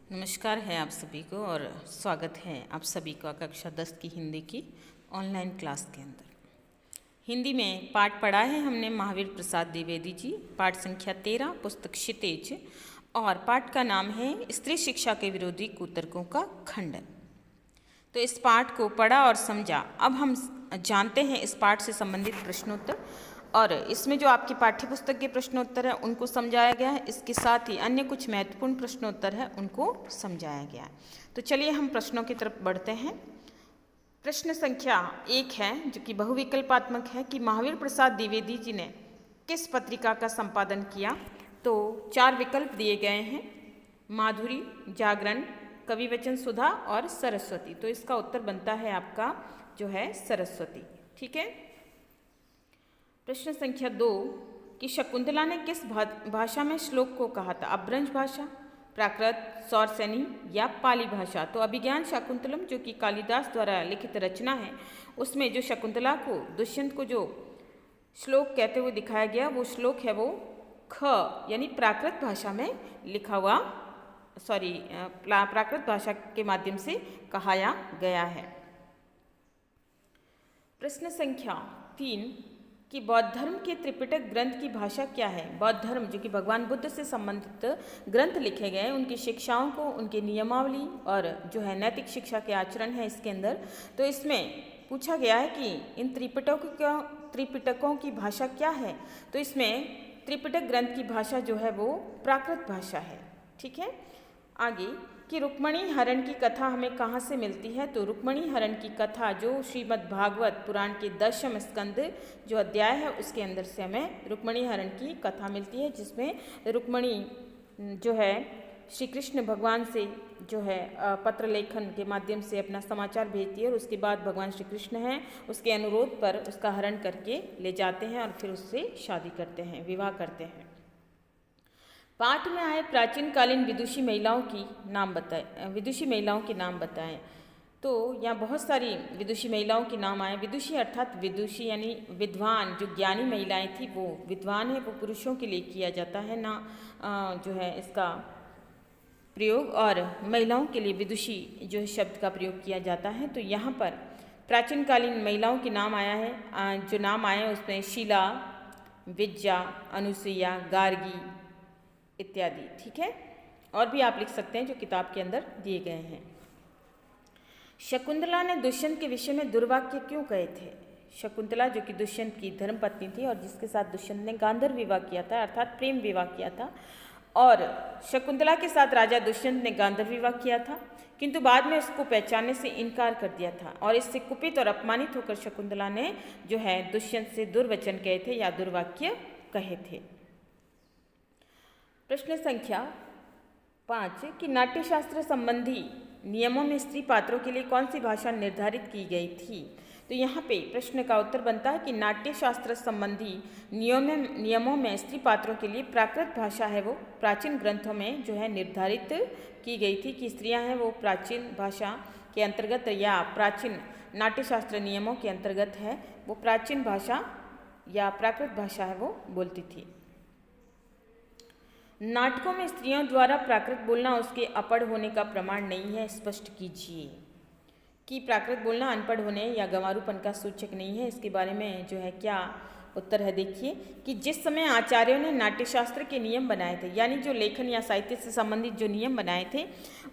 नमस्कार है आप सभी को और स्वागत है आप सभी का कक्षा 10 की हिंदी की ऑनलाइन क्लास के अंदर। हिंदी में पाठ पढ़ा है हमने महावीर प्रसाद द्विवेदी जी, पाठ संख्या 13, पुस्तक क्षितिज, और पाठ का नाम है स्त्री शिक्षा के विरोधी कुतर्कों का खंडन। तो इस पाठ को पढ़ा और समझा। अब हम जानते हैं इस पाठ से संबंधित प्रश्नोत्तर, और इसमें जो आपकी पाठ्य पुस्तक के प्रश्नोत्तर है उनको समझाया गया है। इसके साथ ही अन्य कुछ महत्वपूर्ण प्रश्नोत्तर है उनको समझाया गया है। तो चलिए हम प्रश्नों की तरफ बढ़ते हैं। प्रश्न संख्या 1 है जो कि बहुविकल्पात्मक है कि महावीर प्रसाद द्विवेदी जी ने किस पत्रिका का संपादन किया। तो 4 विकल्प दिए गए हैं, माधुरी, जागरण, कवि वचन सुधा और सरस्वती। तो इसका उत्तर बनता है आपका जो है सरस्वती। ठीक है। प्रश्न संख्या 2 कि शकुंतला ने किस भाषा में श्लोक को कहा था। अपभ्रंश भाषा, प्राकृत, सौरसेनी या पाली भाषा। तो अभिज्ञान शाकुंतलम जो कि कालिदास द्वारा लिखित रचना है, उसमें जो शकुंतला को दुष्यंत को जो श्लोक कहते हुए दिखाया गया वो श्लोक है वो ख यानी प्राकृत भाषा में लिखा हुआ, प्राकृत भाषा के माध्यम से कहाया गया है। प्रश्न संख्या 3 कि बौद्ध धर्म के त्रिपिटक ग्रंथ की भाषा क्या है। बौद्ध धर्म जो कि भगवान बुद्ध से संबंधित ग्रंथ लिखे गए, उनकी शिक्षाओं को, उनके नियमावली और जो है नैतिक शिक्षा के आचरण है इसके अंदर। तो इसमें पूछा गया है कि इन त्रिपिटकों की भाषा क्या है। तो इसमें त्रिपिटक ग्रंथ की भाषा जो है वो प्राकृत भाषा है। ठीक है। आगे कि रुक्मणी हरण की कथा हमें कहाँ से मिलती है। तो रुक्मणी हरण की कथा जो श्रीमद् भागवत पुराण के 10वें स्कंद जो अध्याय है उसके अंदर से हमें रुक्मणी हरण की कथा मिलती है, जिसमें रुक्मणी जो है श्री कृष्ण भगवान से जो है पत्र लेखन के माध्यम से अपना समाचार भेजती है, और उसके बाद भगवान श्री कृष्ण हैं उसके अनुरोध पर उसका हरण करके ले जाते हैं और फिर उससे शादी करते हैं, विवाह करते हैं। पाठ में आए प्राचीन कालीन विदुषी महिलाओं की नाम बताएं, विदुषी महिलाओं के नाम बताएं। तो यहाँ बहुत सारी विदुषी महिलाओं के नाम आए। विदुषी अर्थात विदुषी यानी विद्वान, जो ज्ञानी महिलाएं थी वो विद्वान है, वो पुरुषों के लिए किया जाता है ना जो है इसका प्रयोग, और महिलाओं के लिए विदुषी जो है शब्द का प्रयोग किया जाता है। तो यहाँ पर प्राचीन कालीन महिलाओं के नाम आया है, जो नाम आए उसमें शीला, विद्या, अनुसुईया, गार्गी इत्यादि। ठीक है। और भी आप लिख सकते हैं जो किताब के अंदर दिए गए हैं। शकुंतला ने दुष्यंत के विषय में दुर्वाक्य क्यों कहे थे। शकुंतला जो कि दुष्यंत की धर्मपत्नी थी और जिसके साथ दुष्यंत ने गांधर्व विवाह किया था, अर्थात प्रेम विवाह किया था, और शकुंतला के साथ राजा दुष्यंत ने गांधर्व विवाह किया था, किंतु बाद में उसको पहचानने से इनकार कर दिया था, और इससे कुपित और अपमानित होकर शकुंतला ने जो है दुष्यंत से दुर्वचन कहे थे या दुर्वाक्य कहे थे। प्रश्न संख्या 5 कि नाट्यशास्त्र संबंधी नियमों में स्त्री पात्रों के लिए कौन सी भाषा निर्धारित की गई थी। तो यहाँ पे प्रश्न का उत्तर बनता है कि नाट्यशास्त्र संबंधी नियमों में स्त्री पात्रों के लिए प्राकृत भाषा है वो प्राचीन ग्रंथों में जो है निर्धारित की गई थी, कि स्त्रियाँ हैं वो प्राचीन भाषा के अंतर्गत या प्राचीन नाट्यशास्त्र नियमों के अंतर्गत है वो प्राचीन भाषा या प्राकृत भाषा है वो बोलती थी। नाटकों में स्त्रियों द्वारा प्राकृत बोलना उसके अपढ़ होने का प्रमाण नहीं है, स्पष्ट कीजिए। कि प्राकृत बोलना अनपढ़ होने या गंवारूपन का सूचक नहीं है, इसके बारे में जो है क्या उत्तर है। देखिए कि जिस समय आचार्यों ने नाट्यशास्त्र के नियम बनाए थे, यानी जो लेखन या साहित्य से संबंधित जो नियम बनाए थे,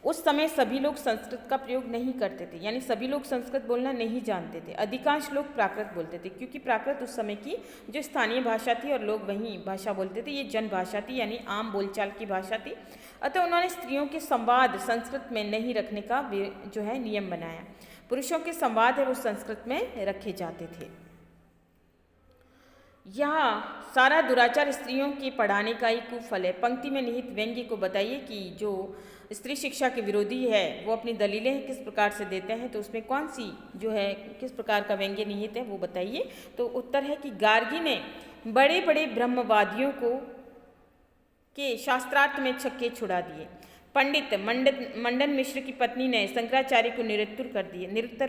उस समय सभी लोग संस्कृत का प्रयोग नहीं करते थे, यानी सभी लोग संस्कृत बोलना नहीं जानते थे। अधिकांश लोग प्राकृत बोलते थे, क्योंकि प्राकृत उस समय की जो स्थानीय भाषा थी और लोग वही भाषा बोलते थे, ये जन भाषा थी यानी आम बोलचाल की भाषा थी। अतः उन्होंने स्त्रियों के संवाद संस्कृत में नहीं रखने का जो है नियम बनाया। पुरुषों के संवाद है वो संस्कृत में रखे जाते थे। यहाँ सारा दुराचार स्त्रियों के पढ़ाने का ही कुफल है। पंक्ति में निहित व्यंग्य को बताइए कि जो स्त्री शिक्षा के विरोधी है वो अपनी दलीलें किस प्रकार से देते हैं। तो उसमें कौन सी जो है किस प्रकार का व्यंग्य निहित है वो बताइए। तो उत्तर है कि गार्गी ने बड़े बड़े ब्रह्मवादियों को के शास्त्रार्थ में छक्के छुड़ा दिए। पंडित मंडन मिश्र की पत्नी ने शंकराचार्य को निरुत्तर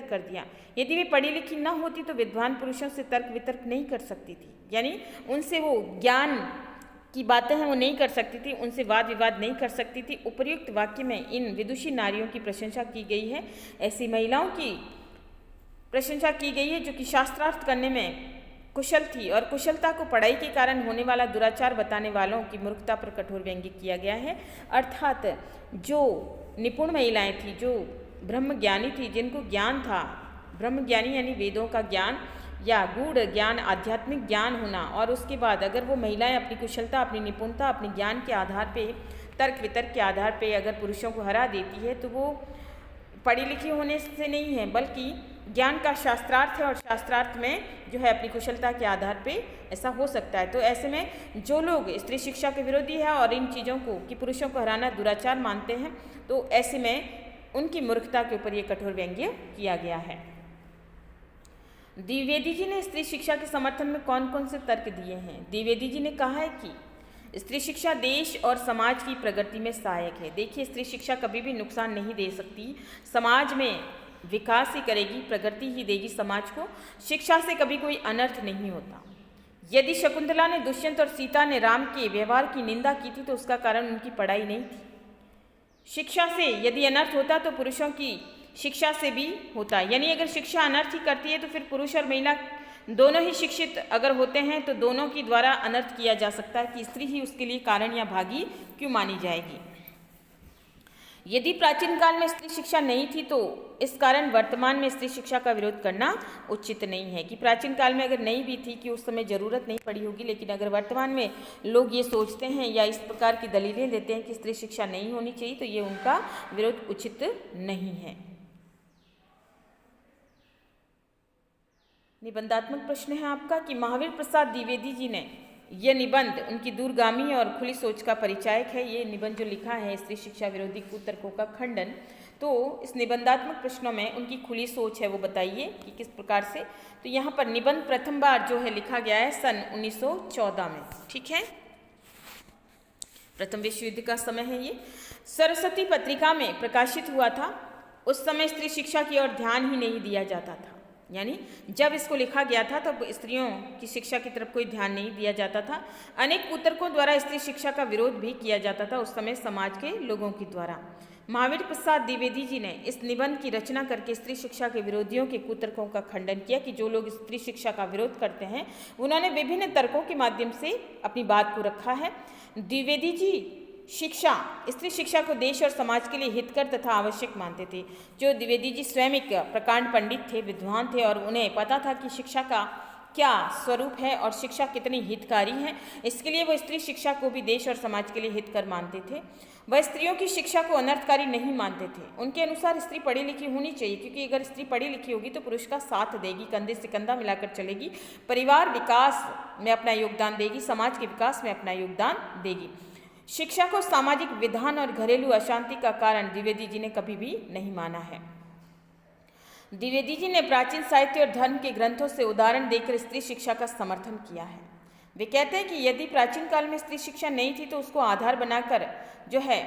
कर दिया। यदि वे पढ़ी लिखी न होती तो विद्वान पुरुषों से तर्क वितर्क नहीं कर सकती थी, यानी उनसे वो ज्ञान की बातें हैं वो नहीं कर सकती थी, उनसे वाद विवाद नहीं कर सकती थी। उपर्युक्त वाक्य में इन विदुषी नारियों की प्रशंसा की गई है। ऐसी महिलाओं की प्रशंसा की गई है जो कि शास्त्रार्थ करने में कुशल थी और कुशलता को पढ़ाई के कारण होने वाला दुराचार बताने वालों की मूर्खता पर कठोर व्यंग्य किया गया है। अर्थात जो निपुण महिलाएं थी, जो ब्रह्मज्ञानी थी, जिनको ज्ञान था, ब्रह्मज्ञानी यानी वेदों का ज्ञान या गूढ़ ज्ञान, आध्यात्मिक ज्ञान होना, और उसके बाद अगर वो महिलाएं अपनी कुशलता, अपनी निपुणता, अपने ज्ञान के आधार पे, तर्क वितर्क के आधार पे अगर पुरुषों को हरा देती है तो वो पढ़ी लिखी होने से नहीं है, बल्कि ज्ञान का शास्त्रार्थ है और शास्त्रार्थ में जो है अपनी कुशलता के आधार पे ऐसा हो सकता है। तो ऐसे में जो लोग स्त्री शिक्षा के विरोधी है और इन चीज़ों को कि पुरुषों को हराना दुराचार मानते हैं, तो ऐसे में उनकी मूर्खता के ऊपर ये कठोर व्यंग्य किया गया है। द्विवेदी जी ने स्त्री शिक्षा के समर्थन में कौन कौन से तर्क दिए हैं? द्विवेदी जी ने कहा है कि स्त्री शिक्षा देश और समाज की प्रगति में सहायक है। देखिए, स्त्री शिक्षा कभी भी नुकसान नहीं दे सकती, समाज में विकास ही करेगी, प्रगति ही देगी समाज को। शिक्षा से कभी कोई अनर्थ नहीं होता। यदि शकुंतला ने, दुष्यंत और सीता ने राम के व्यवहार की निंदा की थी तो उसका कारण उनकी पढ़ाई नहीं थी। शिक्षा से यदि अनर्थ होता तो पुरुषों की शिक्षा से भी होता है, यानी अगर शिक्षा अनर्थ ही करती है तो फिर पुरुष और महिला दोनों ही शिक्षित अगर होते हैं तो दोनों की द्वारा अनर्थ किया जा सकता है कि स्त्री ही उसके लिए कारण या भागी क्यों मानी जाएगी। यदि प्राचीन काल में स्त्री शिक्षा नहीं थी तो इस कारण वर्तमान में स्त्री शिक्षा का विरोध करना उचित नहीं है। कि प्राचीन काल में अगर नहीं भी थी कि उस समय ज़रूरत नहीं पड़ी होगी, लेकिन अगर वर्तमान में लोग ये सोचते हैं या इस प्रकार की दलीलें देते हैं कि स्त्री शिक्षा नहीं होनी चाहिए तो ये उनका विरोध उचित नहीं है। निबंधात्मक प्रश्न है आपका कि महावीर प्रसाद द्विवेदी जी ने यह निबंध उनकी दूरगामी और खुली सोच का परिचायक है। ये निबंध जो लिखा है स्त्री शिक्षा विरोधी कुतर्कों का खंडन, तो इस निबंधात्मक प्रश्नों में उनकी खुली सोच है वो बताइए कि किस प्रकार से। तो यहाँ पर निबंध प्रथम बार जो है लिखा गया है सन 1914 में, ठीक है, प्रथम विश्व युद्ध का समय है ये। सरस्वती पत्रिका में प्रकाशित हुआ था। उस समय स्त्री शिक्षा की ओर ध्यान ही नहीं दिया जाता था, यानी जब इसको लिखा गया था तब स्त्रियों की शिक्षा की तरफ कोई ध्यान नहीं दिया जाता था। अनेक कुतर्कों द्वारा स्त्री शिक्षा का विरोध भी किया जाता था उस समय समाज के लोगों के द्वारा। महावीर प्रसाद द्विवेदी जी ने इस निबंध की रचना करके स्त्री शिक्षा के विरोधियों के कुतर्कों का खंडन किया कि जो लोग स्त्री शिक्षा का विरोध करते हैं उन्होंने विभिन्न तर्कों के माध्यम से अपनी बात को रखा है। द्विवेदी जी शिक्षा, स्त्री शिक्षा को देश और समाज के लिए हितकर तथा आवश्यक मानते थे। जो द्विवेदी जी स्वयं एक प्रकांड पंडित थे, विद्वान थे और उन्हें पता था कि शिक्षा का क्या स्वरूप है और शिक्षा कितनी हितकारी है, इसके लिए वो स्त्री शिक्षा को भी देश और समाज के लिए हितकर मानते थे। वह स्त्रियों की शिक्षा को अनर्थकारी नहीं मानते थे। उनके अनुसार स्त्री पढ़ी लिखी होनी चाहिए, क्योंकि अगर स्त्री पढ़ी लिखी होगी तो पुरुष का साथ देगी, कंधे से कंधा मिलाकर चलेगी, परिवार विकास में अपना योगदान देगी, समाज के विकास में अपना योगदान देगी। शिक्षा को सामाजिक विधान और घरेलू अशांति का कारण द्विवेदी जी ने कभी भी नहीं माना है। द्विवेदी जी ने प्राचीन साहित्य और धर्म के ग्रंथों से उदाहरण देकर स्त्री शिक्षा का समर्थन किया है। वे कहते हैं कि यदि प्राचीन काल में स्त्री शिक्षा नहीं थी तो उसको आधार बनाकर जो है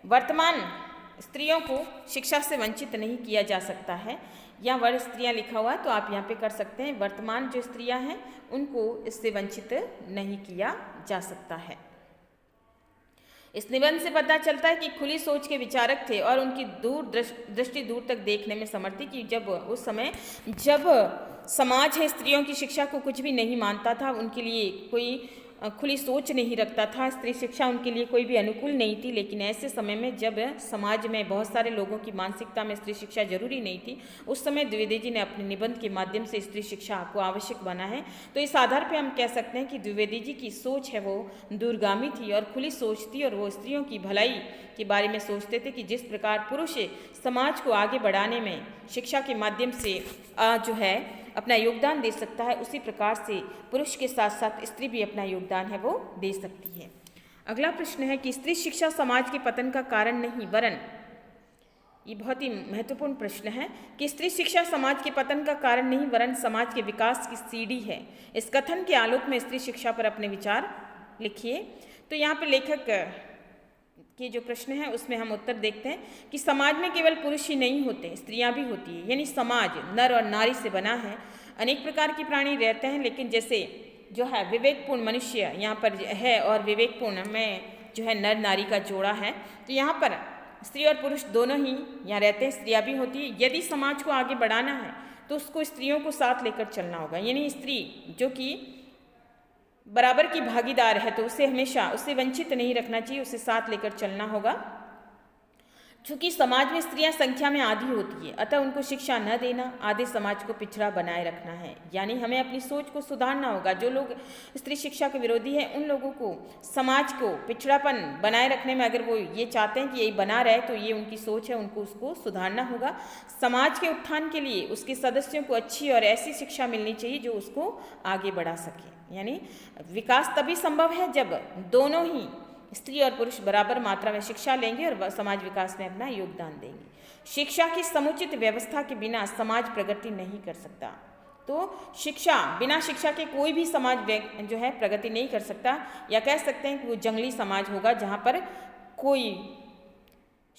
वर्तमान स्त्रियों को शिक्षा से वंचित नहीं किया जा सकता है। या वर्ग स्त्रियां लिखा हुआ है तो आप यहाँ पे कर सकते हैं, वर्तमान जो स्त्रियां हैं उनको इससे वंचित नहीं किया जा सकता है। इस निबंध से पता चलता है कि खुली सोच के विचारक थे और उनकी दृष्टि दूर तक देखने में समर्थ थी। कि जब उस समय जब समाज है स्त्रियों की शिक्षा को कुछ भी नहीं मानता था, उनके लिए कोई खुली सोच नहीं रखता था, स्त्री शिक्षा उनके लिए कोई भी अनुकूल नहीं थी। लेकिन ऐसे समय में जब समाज में बहुत सारे लोगों की मानसिकता में स्त्री शिक्षा जरूरी नहीं थी, उस समय द्विवेदी जी ने अपने निबंध के माध्यम से स्त्री शिक्षा को आवश्यक बना है। तो इस आधार पर हम कह सकते हैं कि द्विवेदी जी की सोच है वो दूरगामी थी और खुली सोच थी, और वो स्त्रियों की भलाई के बारे में सोचते थे कि जिस प्रकार पुरुष समाज को आगे बढ़ाने में शिक्षा के माध्यम से जो है अपना योगदान दे सकता है, उसी प्रकार से पुरुष के साथ साथ स्त्री भी अपना योगदान है वो दे सकती है। अगला प्रश्न है कि स्त्री शिक्षा समाज के पतन का कारण नहीं वरन, ये बहुत ही महत्वपूर्ण प्रश्न है कि स्त्री शिक्षा समाज के पतन का कारण नहीं वरन समाज के विकास की सीढ़ी है। इस कथन के आलोक में स्त्री शिक्षा पर अपने विचार लिखिए। तो यहाँ पर लेखक के जो प्रश्न है उसमें हम उत्तर देखते हैं कि समाज में केवल पुरुष ही नहीं होते, स्त्रियां भी होती है। यानी समाज नर और नारी से बना है। अनेक प्रकार के प्राणी रहते हैं, लेकिन जैसे जो है विवेकपूर्ण मनुष्य यहाँ पर है और विवेकपूर्ण में जो है नर नारी का जोड़ा है। तो यहाँ पर स्त्री और पुरुष दोनों ही यहाँ रहते हैं, स्त्रियाँ भी होती है। यदि समाज को आगे बढ़ाना है तो उसको स्त्रियों को साथ लेकर चलना होगा, यानी स्त्री जो कि बराबर की भागीदार है तो उसे हमेशा उससे वंचित नहीं रखना चाहिए, उसे साथ लेकर चलना होगा। चूँकि समाज में स्त्रियां संख्या में आधी होती है, अतः उनको शिक्षा न देना आधे समाज को पिछड़ा बनाए रखना है। यानी हमें अपनी सोच को सुधारना होगा। जो लोग स्त्री शिक्षा के विरोधी हैं उन लोगों को समाज को पिछड़ापन बनाए रखने में अगर वो ये चाहते हैं कि यही बना रहे तो ये उनकी सोच है, उनको उसको सुधारना होगा। समाज के उत्थान के लिए उसके सदस्यों को अच्छी और ऐसी शिक्षा मिलनी चाहिए जो उसको आगे बढ़ा सके। यानी विकास तभी संभव है जब दोनों ही स्त्री और पुरुष बराबर मात्रा में शिक्षा लेंगे और समाज विकास में अपना योगदान देंगे। शिक्षा की समुचित व्यवस्था के बिना समाज प्रगति नहीं कर सकता। तो बिना शिक्षा के कोई भी समाज जो है प्रगति नहीं कर सकता, या कह सकते हैं कि वो जंगली समाज होगा जहाँ पर कोई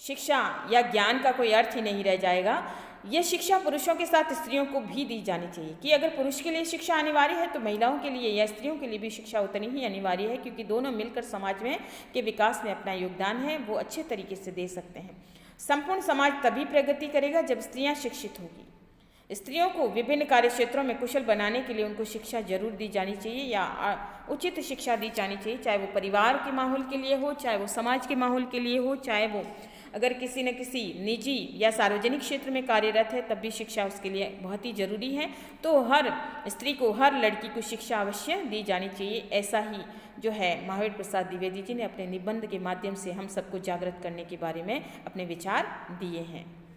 शिक्षा या ज्ञान का कोई अर्थ ही नहीं रह जाएगा। यह शिक्षा पुरुषों के साथ स्त्रियों को भी दी जानी चाहिए कि अगर पुरुष के लिए शिक्षा अनिवार्य है तो महिलाओं के लिए या स्त्रियों के लिए भी शिक्षा उतनी ही अनिवार्य है, क्योंकि दोनों मिलकर समाज में के विकास में अपना योगदान है वो अच्छे तरीके से दे सकते हैं। संपूर्ण समाज तभी प्रगति करेगा जब स्त्रियां शिक्षित होगी। स्त्रियों को विभिन्न कार्य क्षेत्रों में कुशल बनाने के लिए उनको शिक्षा जरूर दी जानी चाहिए या उचित शिक्षा दी जानी चाहिए, चाहे वो परिवार के माहौल के लिए हो, चाहे वो समाज के माहौल के लिए हो, चाहे वो अगर किसी न किसी निजी या सार्वजनिक क्षेत्र में कार्यरत है तब भी शिक्षा उसके लिए बहुत ही जरूरी है। तो हर स्त्री को, हर लड़की को शिक्षा अवश्य दी जानी चाहिए। ऐसा ही जो है महावीर प्रसाद द्विवेदी जी ने अपने निबंध के माध्यम से हम सबको जागृत करने के बारे में अपने विचार दिए हैं।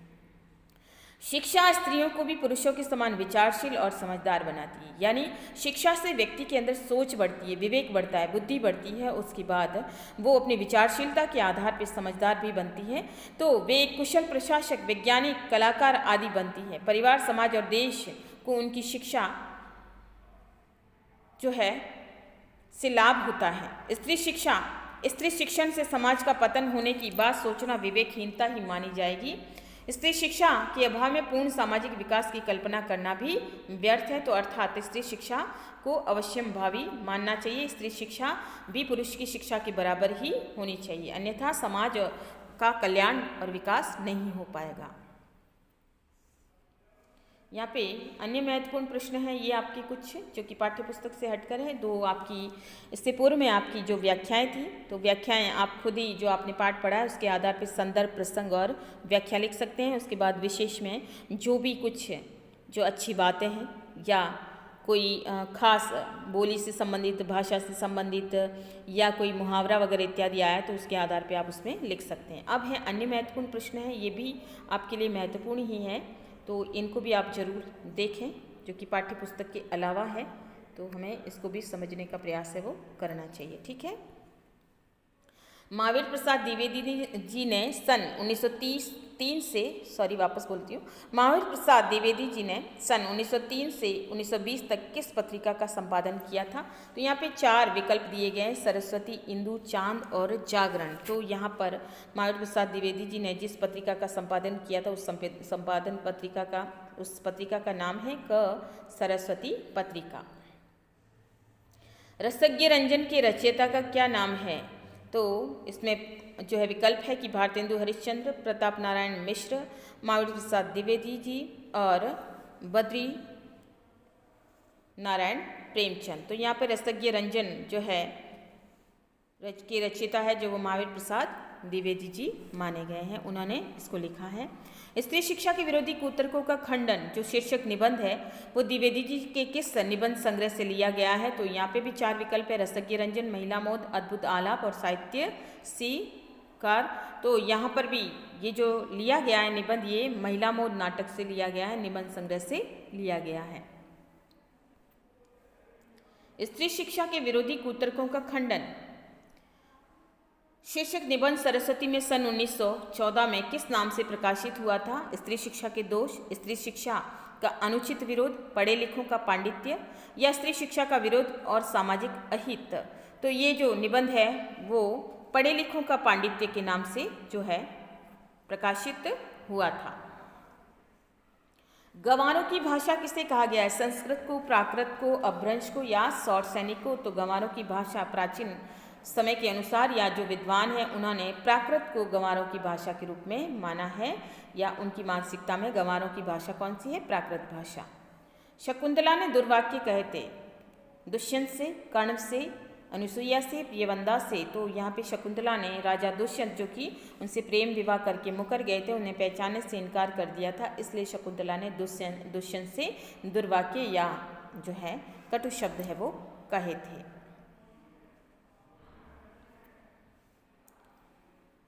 शिक्षा स्त्रियों को भी पुरुषों के समान विचारशील और समझदार बनाती है। यानी शिक्षा से व्यक्ति के अंदर सोच बढ़ती है, विवेक बढ़ता है, बुद्धि बढ़ती है। उसके बाद वो अपनी विचारशीलता के आधार पर समझदार भी बनती है, तो वे एक कुशल प्रशासक, वैज्ञानिक, कलाकार आदि बनती है। परिवार, समाज और देश को उनकी शिक्षा जो है से लाभ होता है। स्त्री शिक्षण से समाज का पतन होने की बात सोचना विवेकहीनता ही मानी जाएगी। स्त्री शिक्षा के अभाव में पूर्ण सामाजिक विकास की कल्पना करना भी व्यर्थ है। तो अर्थात स्त्री शिक्षा को अवश्यंभावी मानना चाहिए। स्त्री शिक्षा भी पुरुष की शिक्षा के बराबर ही होनी चाहिए, अन्यथा समाज का कल्याण और विकास नहीं हो पाएगा। यहाँ पे अन्य महत्वपूर्ण प्रश्न है ये आपके कुछ जो कि पाठ्य पुस्तक से हटकर है। दो आपकी इससे पूर्व में आपकी जो व्याख्याएं थी, तो व्याख्याएं आप खुद ही जो आपने पाठ पढ़ा है उसके आधार पर संदर्भ, प्रसंग और व्याख्या लिख सकते हैं। उसके बाद विशेष में जो भी कुछ जो अच्छी बातें हैं या कोई खास बोली से संबंधित, भाषा से संबंधित या कोई मुहावरा वगैरह इत्यादि आया तो उसके आधार पे आप उसमें लिख सकते हैं। अब है अन्य महत्वपूर्ण प्रश्न है, ये भी आपके लिए महत्वपूर्ण ही है, तो इनको भी आप जरूर देखें जो कि पाठ्य पुस्तक के अलावा है, तो हमें इसको भी समझने का प्रयास है वो करना चाहिए। ठीक है। महावीर प्रसाद द्विवेदी जी ने सन 1903 से 1920 तक किस पत्रिका का संपादन किया था? तो यहाँ पे 4 विकल्प दिए गए हैं, सरस्वती, इंदु, चांद और जागरण। तो यहाँ पर महावीर प्रसाद द्विवेदी जी ने जिस पत्रिका का संपादन किया था उस पत्रिका का नाम है सरस्वती पत्रिका। रसज्ञ रंजन के रचयिता का क्या नाम है? तो इसमें जो है विकल्प है कि भारतेंदु हरिश्चंद्र, प्रताप नारायण मिश्र, महावीर प्रसाद द्विवेदी जी और बद्री नारायण प्रेमचंद। तो यहाँ पर रसज्ञ रंजन जो है के रचयिता है जो वो महावीर प्रसाद द्विवेदी जी माने गए हैं, उन्होंने इसको लिखा है। स्त्री शिक्षा के विरोधी कुतर्कों का खंडन जो शीर्षक निबंध है वो द्विवेदी जी के किस निबंध संग्रह से लिया गया है? तो यहाँ पे भी 4 विकल्प है, रसज्ञ रंजन, महिला मोद, अद्भुत आलाप और साहित्य सीकार। तो यहाँ पर भी ये जो लिया गया है निबंध, ये महिला मोद नाटक से लिया गया है, निबंध संग्रह से लिया गया है। स्त्री शिक्षा के विरोधी कुतर्कों का खंडन शीर्षक निबंध सरस्वती में सन 1914 में किस नाम से प्रकाशित हुआ था? स्त्री शिक्षा के दोष, स्त्री शिक्षा का अनुचित विरोध, पढ़े लिखों का पांडित्य या स्त्री शिक्षा का विरोध और सामाजिक अहित। तो ये जो निबंध है वो पढ़े लिखों का पांडित्य के नाम से जो है प्रकाशित हुआ था। गंवारों की भाषा किसे कहा गया है? संस्कृत को, प्राकृत को, अपभ्रंश को या सौरसैनिक को? तो गंवारों की भाषा प्राचीन समय के अनुसार या जो विद्वान हैं उन्होंने प्राकृत को गंवारों की भाषा के रूप में माना है, या उनकी मानसिकता में गंवारों की भाषा कौन सी है? प्राकृत भाषा। शकुंतला ने दुर्वाक्य कहे थे दुष्यंत से, कर्ण से, अनुसुईया से, प्रियवंदा से। तो यहाँ पे शकुंतला ने राजा दुष्यंत जो कि उनसे प्रेम विवाह करके मुकर गए थे, उन्हें पहचानने से इनकार कर दिया था, इसलिए शकुंतला ने दुष्यंत से दुर्वाक्य या जो है कटु शब्द है वो कहे थे।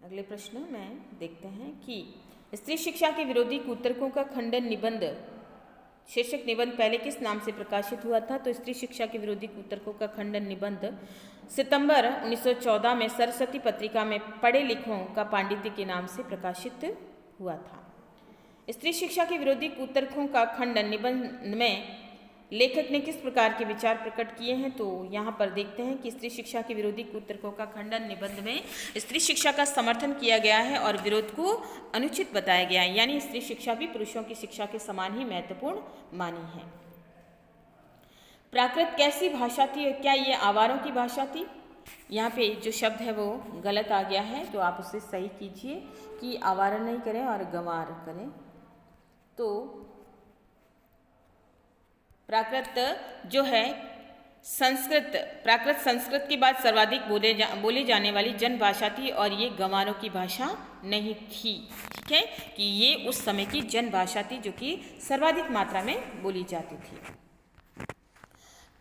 अगले प्रश्न में देखते हैं कि स्त्री शिक्षा के विरोधी कुतर्कों का खंडन निबंध शीर्षक निबंध पहले किस नाम से प्रकाशित हुआ था? तो स्त्री शिक्षा के विरोधी कुतर्कों का खंडन निबंध सितंबर 1914 में सरस्वती पत्रिका में पढ़े लिखों का पांडित्य के नाम से प्रकाशित हुआ था। स्त्री शिक्षा के विरोधी कुतर्कों का खंडन निबंध में लेखक ने किस प्रकार के विचार प्रकट किए हैं? तो यहाँ पर देखते हैं कि स्त्री शिक्षा के विरोधी कुतर्कों का खंडन निबंध में स्त्री शिक्षा का समर्थन किया गया है और विरोध को अनुचित बताया गया है, यानी स्त्री शिक्षा भी पुरुषों की शिक्षा के समान ही महत्वपूर्ण मानी है। प्राकृत कैसी भाषा थी और क्या ये आवारों की भाषा थी? यहाँ पे जो शब्द है वो गलत आ गया है, तो आप उसे सही कीजिए कि आवारा नहीं करें और गंवार करें। तो प्राकृत जो है प्राकृत संस्कृत के बाद सर्वाधिक बोले जाने वाली जनभाषा थी और ये गंवारों की भाषा नहीं थी। ठीक है, कि ये उस समय की जनभाषा थी जो कि सर्वाधिक मात्रा में बोली जाती थी।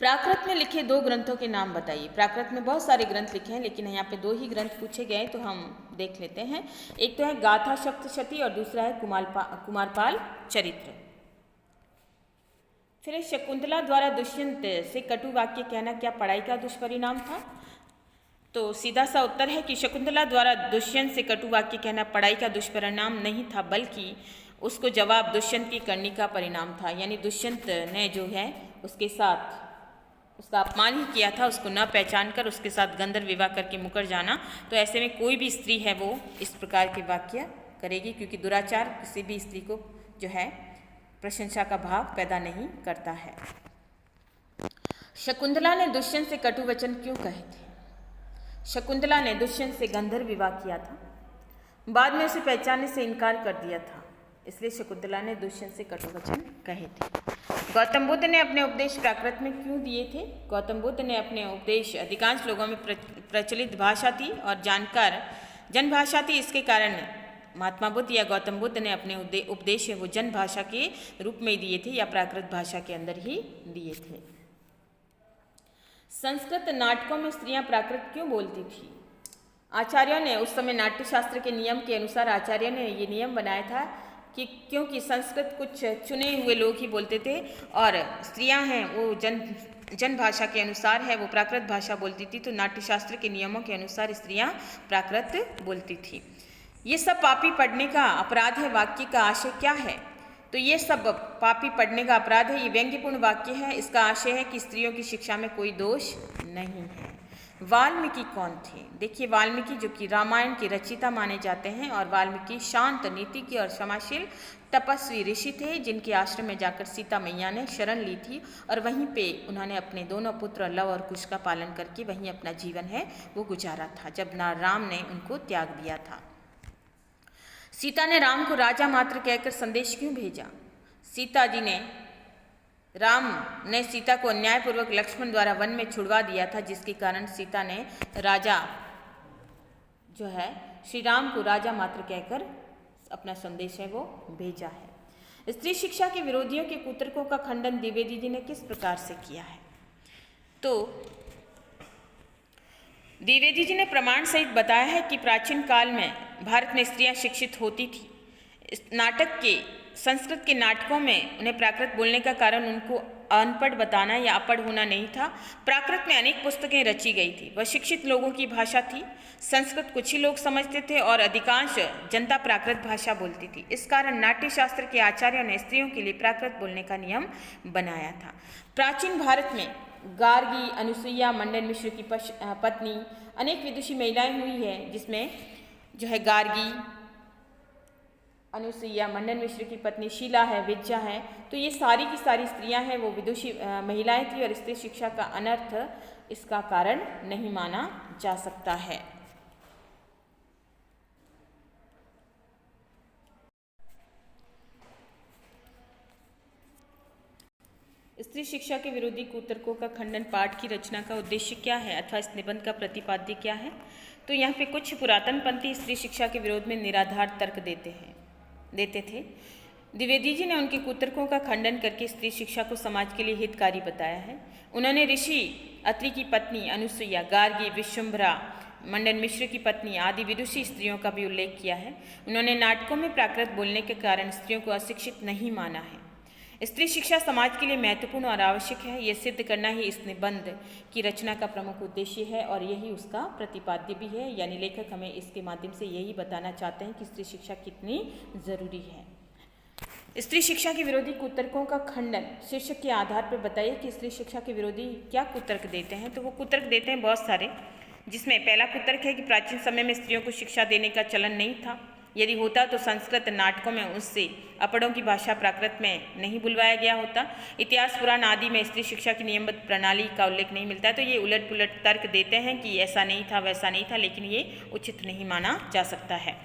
प्राकृत में लिखे 2 ग्रंथों के नाम बताइए। प्राकृत में बहुत सारे ग्रंथ लिखे हैं, लेकिन यहाँ पे 2 ही ग्रंथ पूछे गए, तो हम देख लेते हैं। एक तो है गाथा सप्तशती और दूसरा है कुमारपाल चरित्र। फिर शकुंतला द्वारा दुष्यंत से कटु वाक्य कहना क्या पढ़ाई का दुष्परिणाम था? तो सीधा सा उत्तर है कि शकुंतला द्वारा दुष्यंत से कटु वाक्य कहना पढ़ाई का दुष्परिणाम नहीं था, बल्कि उसको जवाब दुष्यंत की करनी का परिणाम था। यानी दुष्यंत ने जो है उसके साथ उसका अपमान ही किया था, उसको न पहचान कर उसके साथ गंधर्व विवाह करके मुकर जाना। तो ऐसे में कोई भी स्त्री है वो इस प्रकार के वाक्य करेगी, क्योंकि दुराचार किसी भी स्त्री को जो है प्रशंसा का भाव पैदा नहीं करता है। शकुंतला ने दुष्यंत से कटु वचन क्यों कहे थे? शकुंतला ने दुष्यंत से गंधर्व विवाह किया था, बाद में उसे पहचानने से इनकार कर दिया था, इसलिए शकुंतला ने दुष्यंत से कटु वचन कहे थे। गौतम बुद्ध ने अपने उपदेश प्राकृत में क्यों दिए थे? गौतम बुद्ध ने अपने उपदेश अधिकांश लोगों में प्रचलित भाषा थी और जानकार जनभाषा थी, इसके कारण महात्मा बुद्ध या गौतम बुद्ध ने अपने उपदेश वो जन भाषा के रूप में दिए थे या प्राकृत भाषा के अंदर ही दिए थे। संस्कृत नाटकों में स्त्रियां प्राकृत क्यों बोलती थी? आचार्यों ने उस समय नाट्यशास्त्र के नियम के अनुसार आचार्यों ने ये नियम बनाया था कि क्योंकि संस्कृत कुछ चुने हुए लोग ही बोलते थे और स्त्रियां हैं वो जन भाषा के अनुसार है वो प्राकृत भाषा बोलती थी, तो नाट्यशास्त्र के नियमों के अनुसार स्त्रियां प्राकृत बोलती थी। ये सब पापी पढ़ने का अपराध है, वाक्य का आशय क्या है? तो ये सब पापी पढ़ने का अपराध है, ये व्यंग्यपूर्ण वाक्य है। इसका आशय है कि स्त्रियों की शिक्षा में कोई दोष नहीं है। वाल्मीकि कौन थे? देखिए, वाल्मीकि जो कि रामायण के रचयिता माने जाते हैं और वाल्मीकि शांत नीति की और क्षमाशील तपस्वी ऋषि थे, जिनके आश्रम में जाकर सीता मैया ने शरण ली थी और वहीं पे उन्होंने अपने दोनों पुत्र लव और कुश का पालन करके वहीं अपना जीवन है वो गुजारा था, जब राम ने उनको त्याग दिया था। सीता ने राम को राजा मात्र कहकर संदेश क्यों भेजा? राम ने सीता को अन्यायपूर्वक लक्ष्मण द्वारा वन में छुड़वा दिया था, जिसके कारण सीता ने राजा जो है श्री राम को राजा मात्र कहकर अपना संदेश है वो भेजा है। स्त्री शिक्षा के विरोधियों के कुतर्कों का खंडन द्विवेदी जी ने किस प्रकार से किया है? तो द्विवेदी जी ने प्रमाण सहित बताया है कि प्राचीन काल में भारत में स्त्रियां शिक्षित होती थी। संस्कृत के नाटकों में उन्हें प्राकृत बोलने का कारण उनको अनपढ़ बताना या अपढ़ होना नहीं था। प्राकृत में अनेक पुस्तकें रची गई थी, वह शिक्षित लोगों की भाषा थी। संस्कृत कुछ ही लोग समझते थे और अधिकांश जनता प्राकृत भाषा बोलती थी। इस कारण नाट्यशास्त्र के आचार्यों ने स्त्रियों के लिए प्राकृत बोलने का नियम बनाया था। प्राचीन भारत में गार्गी, अनुसुईया, मंडन मिश्र की पत्नी अनेक विदुषी महिलाएं हुई है, जिसमें जो है गार्गी, अनुसुईया, मंडन मिश्र की पत्नी शीला है, विद्या है, तो ये सारी की सारी स्त्रियां हैं वो विदुषी महिलाएं थी और स्त्री शिक्षा का अनर्थ इसका कारण नहीं माना जा सकता है। स्त्री शिक्षा के विरोधी कुतर्कों का खंडन पाठ की रचना का उद्देश्य क्या है अथवा इस निबंध का प्रतिपाद्य क्या है? तो यहाँ पे कुछ पुरातन पंथी स्त्री शिक्षा के विरोध में निराधार तर्क देते थे। द्विवेदी जी ने उनके कुतर्कों का खंडन करके स्त्री शिक्षा को समाज के लिए हितकारी बताया है। उन्होंने ऋषि अत्रि की पत्नी अनुसुईया, गार्गी, विश्वम्भरा, मंडन मिश्र की पत्नी आदि विदुषी स्त्रियों का भी उल्लेख किया है। उन्होंने नाटकों में प्राकृत बोलने के कारण स्त्रियों को अशिक्षित नहीं माना है। स्त्री शिक्षा समाज के लिए महत्वपूर्ण और आवश्यक है, ये सिद्ध करना ही इस निबंध की रचना का प्रमुख उद्देश्य है और यही उसका प्रतिपाद्य भी है। यानी लेखक हमें इसके माध्यम से यही बताना चाहते हैं कि स्त्री शिक्षा कितनी जरूरी है। स्त्री शिक्षा के विरोधी कुतर्कों का खंडन शीर्षक के आधार पर बताइए कि स्त्री शिक्षा के विरोधी क्या कुतर्क देते हैं। तो वो कुतर्क देते हैं बहुत सारे, जिसमें पहला कुतर्क है कि प्राचीन समय में स्त्रियों को शिक्षा देने का चलन नहीं था। यदि होता तो संस्कृत नाटकों में उससे अपड़ों की भाषा प्राकृत में नहीं बुलवाया गया होता। इतिहास पुराण आदि में स्त्री शिक्षा की नियमबद्ध प्रणाली का उल्लेख नहीं मिलता है। तो ये उलट पुलट तर्क देते हैं कि ऐसा नहीं था वैसा नहीं था, लेकिन ये उचित नहीं माना जा सकता है।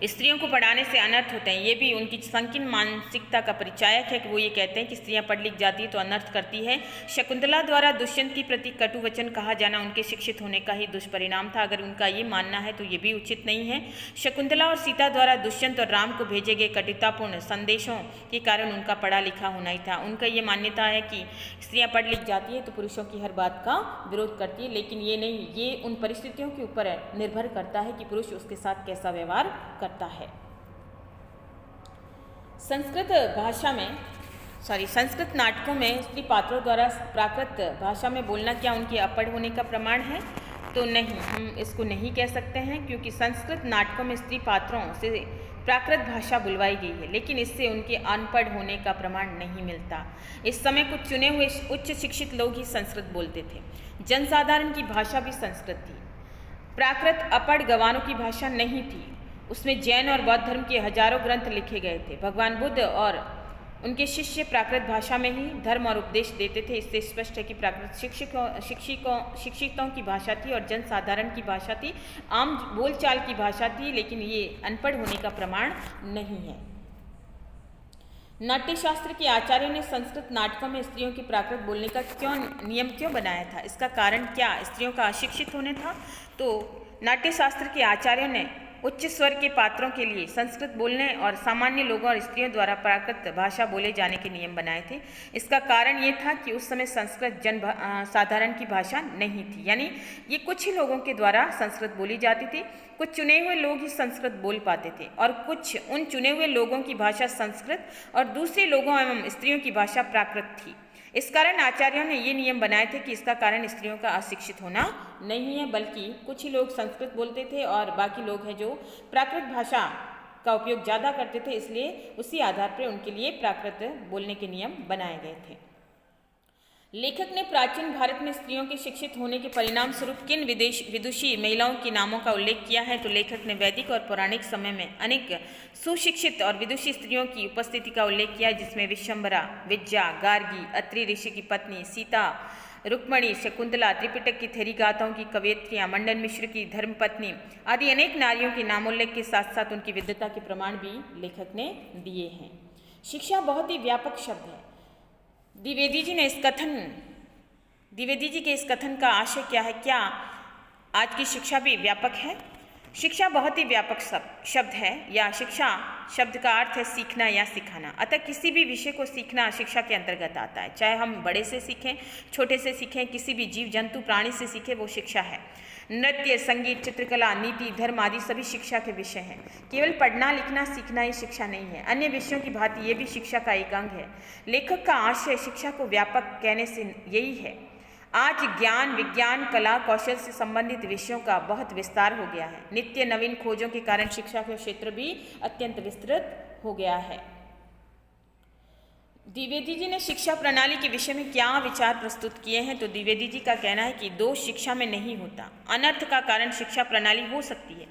स्त्रियों को पढ़ाने से अनर्थ होते हैं, ये भी उनकी संकीर्ण मानसिकता का परिचायक है कि वो ये कहते हैं कि स्त्रियां पढ़ लिख जाती है तो अनर्थ करती है। शकुंतला द्वारा दुष्यंत की प्रति कटु वचन कहा जाना उनके शिक्षित होने का ही दुष्परिणाम था। अगर उनका ये मानना है तो ये भी उचित नहीं है। शकुंतला और सीता द्वारा दुष्यंत और राम को भेजे गए कटुतापूर्ण संदेशों के कारण उनका पढ़ा लिखा होना ही था। उनका ये मान्यता है कि स्त्रियाँ पढ़ लिख जाती है तो पुरुषों की हर बात का विरोध करती है, लेकिन ये नहीं, ये उन परिस्थितियों के ऊपर निर्भर करता है कि पुरुष उसके साथ कैसा व्यवहार करता है। संस्कृत नाटकों में स्त्री पात्रों द्वारा प्राकृत भाषा में बोलना क्या उनके अपढ़ होने का प्रमाण है? तो नहीं, हम इसको नहीं कह सकते हैं, क्योंकि संस्कृत नाटकों में स्त्री पात्रों से प्राकृत भाषा बुलवाई गई है, लेकिन इससे उनके अनपढ़ होने का प्रमाण नहीं मिलता। इस समय कुछ चुने हुए उच्च शिक्षित लोग ही संस्कृत बोलते थे। जनसाधारण की भाषा भी संस्कृत थी। प्राकृत अपढ़ गंवारों की भाषा नहीं थी। उसमें जैन और बौद्ध धर्म के हजारों ग्रंथ लिखे गए थे। भगवान बुद्ध और उनके शिष्य प्राकृत भाषा में ही धर्म और उपदेश देते थे। इससे स्पष्ट है कि प्राकृत शिक्षितों की भाषा थी और जनसाधारण की भाषा थी, आम बोलचाल की भाषा थी, लेकिन ये अनपढ़ होने का प्रमाण नहीं है। नाट्यशास्त्र के आचार्य ने संस्कृत नाटकों में स्त्रियों की प्राकृत बोलने का नियम क्यों बनाया था? इसका कारण क्या स्त्रियों का अशिक्षित होने था? तो नाट्यशास्त्र के आचार्यों ने उच्च स्वर के पात्रों के लिए संस्कृत बोलने और सामान्य लोगों और स्त्रियों द्वारा प्राकृत भाषा बोले जाने के नियम बनाए थे। इसका कारण ये था कि उस समय संस्कृत साधारण की भाषा नहीं थी, यानी ये कुछ ही लोगों के द्वारा संस्कृत बोली जाती थी। कुछ चुने हुए लोग ही संस्कृत बोल पाते थे और कुछ उन चुने हुए लोगों की भाषा संस्कृत और दूसरे लोगों एवं स्त्रियों की भाषा प्राकृत थी। इस कारण आचार्यों ने ये नियम बनाए थे कि इसका कारण स्त्रियों का अशिक्षित होना नहीं है, बल्कि कुछ ही लोग संस्कृत बोलते थे और बाकी लोग हैं जो प्राकृत भाषा का उपयोग ज़्यादा करते थे, इसलिए उसी आधार पर उनके लिए प्राकृत बोलने के नियम बनाए गए थे। लेखक ने प्राचीन भारत में स्त्रियों के शिक्षित होने के परिणाम स्वरूप किन विदुषी महिलाओं के नामों का उल्लेख किया है? तो लेखक ने वैदिक और पौराणिक समय में अनेक सुशिक्षित और विदुषी स्त्रियों की उपस्थिति का उल्लेख किया है, जिसमें विश्वम्भरा, विद्या, गार्गी, अत्रि ऋषि की पत्नी, सीता, रुक्मणी, शकुंतला, त्रिपिटक की थेरी गाथाओं की कवयित्रियाँ, मंडन मिश्र की धर्मपत्नी आदि अनेक नारियों के नामोल्लेख के साथ साथ उनकी विद्वता के प्रमाण भी लेखक ने दिए हैं। शिक्षा बहुत ही व्यापक शब्द है। द्विवेदी जी के इस कथन का आशय क्या है? क्या आज की शिक्षा भी व्यापक है? शिक्षा बहुत ही व्यापक शब्द है, या शिक्षा शब्द का अर्थ है सीखना या सिखाना। अतः किसी भी विषय को सीखना शिक्षा के अंतर्गत आता है। चाहे हम बड़े से सीखें, छोटे से सीखें, किसी भी जीव जंतु प्राणी से सीखें, वो शिक्षा है। नृत्य, संगीत, चित्रकला, नीति, धर्म आदि सभी शिक्षा के विषय हैं। केवल पढ़ना लिखना सीखना ही शिक्षा नहीं है, अन्य विषयों की भांति ये भी शिक्षा का एक अंग है। लेखक का आशय शिक्षा को व्यापक कहने से यही है। आज ज्ञान, विज्ञान, कला, कौशल से संबंधित विषयों का बहुत विस्तार हो गया है। नित्य नवीन खोजों के कारण शिक्षा का क्षेत्र भी अत्यंत विस्तृत हो गया है। द्विवेदी जी ने शिक्षा प्रणाली के विषय में क्या विचार प्रस्तुत किए हैं? तो द्विवेदी जी का कहना है कि दोष शिक्षा में नहीं होता, अनर्थ का कारण शिक्षा प्रणाली हो सकती है।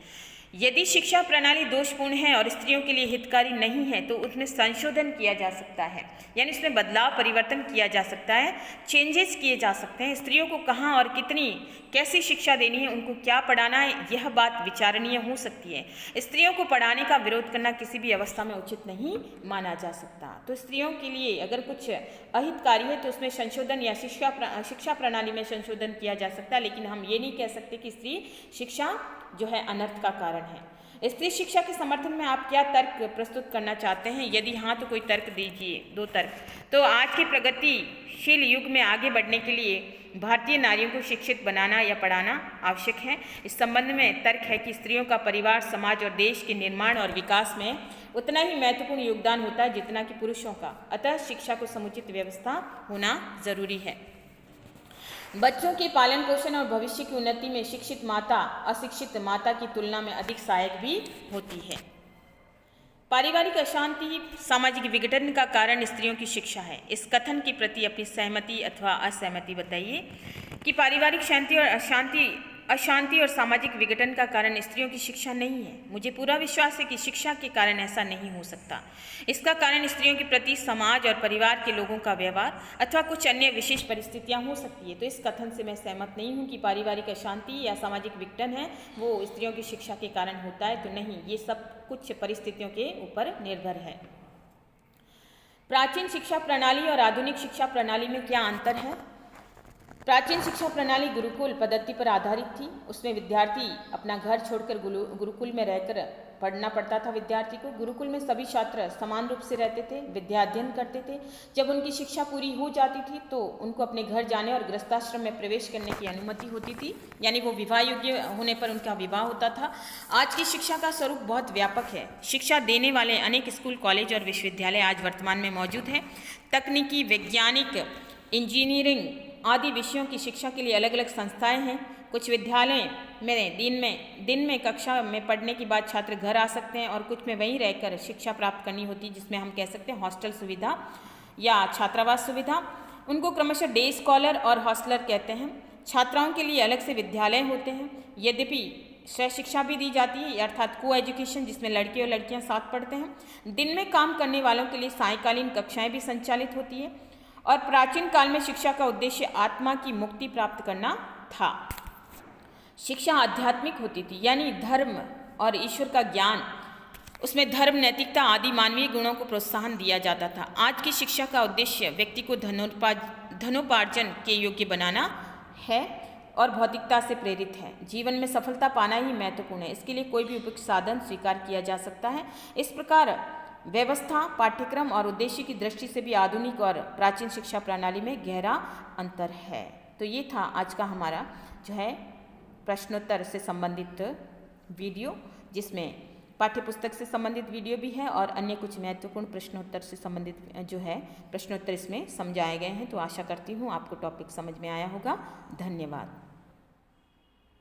यदि शिक्षा प्रणाली दोषपूर्ण है और स्त्रियों के लिए हितकारी नहीं है तो उसमें संशोधन किया जा सकता है, यानी उसमें बदलाव परिवर्तन किया जा सकता है, चेंजेस किए जा सकते हैं। स्त्रियों को कहाँ और कितनी कैसी शिक्षा देनी है, उनको क्या पढ़ाना है, यह बात विचारणीय हो सकती है। स्त्रियों को पढ़ाने का विरोध करना किसी भी अवस्था में उचित नहीं माना जा सकता। तो स्त्रियों के लिए अगर कुछ अहितकारी है तो उसमें संशोधन या शिक्षा प्रणाली में संशोधन किया जा सकता है, लेकिन हम ये नहीं कह सकते कि स्त्री शिक्षा जो है अनर्थ का कारण है। स्त्री शिक्षा के समर्थन में आप क्या तर्क प्रस्तुत करना चाहते हैं? यदि हाँ तो कोई तर्क दीजिए, 2 तर्क। तो आज के प्रगतिशील युग में आगे बढ़ने के लिए भारतीय नारियों को शिक्षित बनाना या पढ़ाना आवश्यक है। इस संबंध में तर्क है कि स्त्रियों का परिवार, समाज और देश के निर्माण और विकास में उतना ही महत्वपूर्ण योगदान होता है जितना कि पुरुषों का। अतः शिक्षा को समुचित व्यवस्था होना जरूरी है। बच्चों के पालन पोषण और भविष्य की उन्नति में शिक्षित माता अशिक्षित माता की तुलना में अधिक सहायक भी होती है। पारिवारिक अशांति सामाजिक विघटन का कारण स्त्रियों की शिक्षा है। इस कथन के प्रति अपनी सहमति अथवा असहमति बताइए कि पारिवारिक अशांति और सामाजिक विघटन का कारण स्त्रियों की शिक्षा नहीं है। मुझे पूरा विश्वास है कि शिक्षा के कारण ऐसा नहीं हो सकता। इसका कारण स्त्रियों के प्रति समाज और परिवार के लोगों का व्यवहार अथवा कुछ अन्य विशेष परिस्थितियां हो सकती है। तो इस कथन से मैं सहमत नहीं हूं कि पारिवारिक अशांति या सामाजिक विघटन है वो स्त्रियों की शिक्षा के कारण होता है। तो नहीं, ये सब कुछ परिस्थितियों के ऊपर निर्भर है। प्राचीन शिक्षा प्रणाली और आधुनिक शिक्षा प्रणाली में क्या अंतर है? प्राचीन शिक्षा प्रणाली गुरुकुल पद्धति पर आधारित थी। उसमें विद्यार्थी अपना घर छोड़कर गुरुकुल में रहकर पढ़ना पड़ता था। विद्यार्थी को गुरुकुल में सभी छात्र समान रूप से रहते थे, विद्या अध्ययन करते थे। जब उनकी शिक्षा पूरी हो जाती थी तो उनको अपने घर जाने और गृहस्थाश्रम में प्रवेश करने की अनुमति होती थी, यानी वो विवाह योग्य होने पर उनका विवाह होता था। आज की शिक्षा का स्वरूप बहुत व्यापक है। शिक्षा देने वाले अनेक स्कूल, कॉलेज और विश्वविद्यालय आज वर्तमान में मौजूद हैं। तकनीकी, वैज्ञानिक, इंजीनियरिंग आदि विषयों की शिक्षा के लिए अलग अलग संस्थाएं हैं। कुछ विद्यालय में दिन में कक्षा में पढ़ने के बाद छात्र घर आ सकते हैं और कुछ में वहीं रहकर शिक्षा प्राप्त करनी होती है, जिसमें हम कह सकते हैं हॉस्टल सुविधा या छात्रावास सुविधा। उनको क्रमशः डे स्कॉलर और हॉस्टलर कहते हैं। छात्राओं के लिए अलग से विद्यालय होते हैं। यद्यपि सह शिक्षा भी दी जाती है, अर्थात को एजुकेशन, जिसमें लड़के और लड़कियां साथ पढ़ते हैं। दिन में काम करने वालों के लिए सायंकालीन कक्षाएं भी संचालित होती है। और प्राचीन काल में शिक्षा का उद्देश्य आत्मा की मुक्ति प्राप्त करना था। शिक्षा आध्यात्मिक होती थी, यानी धर्म और ईश्वर का ज्ञान, उसमें धर्म, नैतिकता आदि मानवीय गुणों को प्रोत्साहन दिया जाता था। आज की शिक्षा का उद्देश्य व्यक्ति को धनोपार्जन के योग्य बनाना है और भौतिकता से प्रेरित है। जीवन में सफलता पाना ही महत्वपूर्ण है। इसके लिए कोई भी उपयुक्त साधन स्वीकार किया जा सकता है। इस प्रकार व्यवस्था, पाठ्यक्रम और उद्देश्य की दृष्टि से भी आधुनिक और प्राचीन शिक्षा प्रणाली में गहरा अंतर है। तो ये था आज का हमारा जो है प्रश्नोत्तर से संबंधित वीडियो, जिसमें पाठ्यपुस्तक से संबंधित वीडियो भी है और अन्य कुछ महत्वपूर्ण प्रश्नोत्तर से संबंधित जो है प्रश्नोत्तर इसमें समझाए गए हैं। तो आशा करती हूँ आपको टॉपिक समझ में आया होगा। धन्यवाद।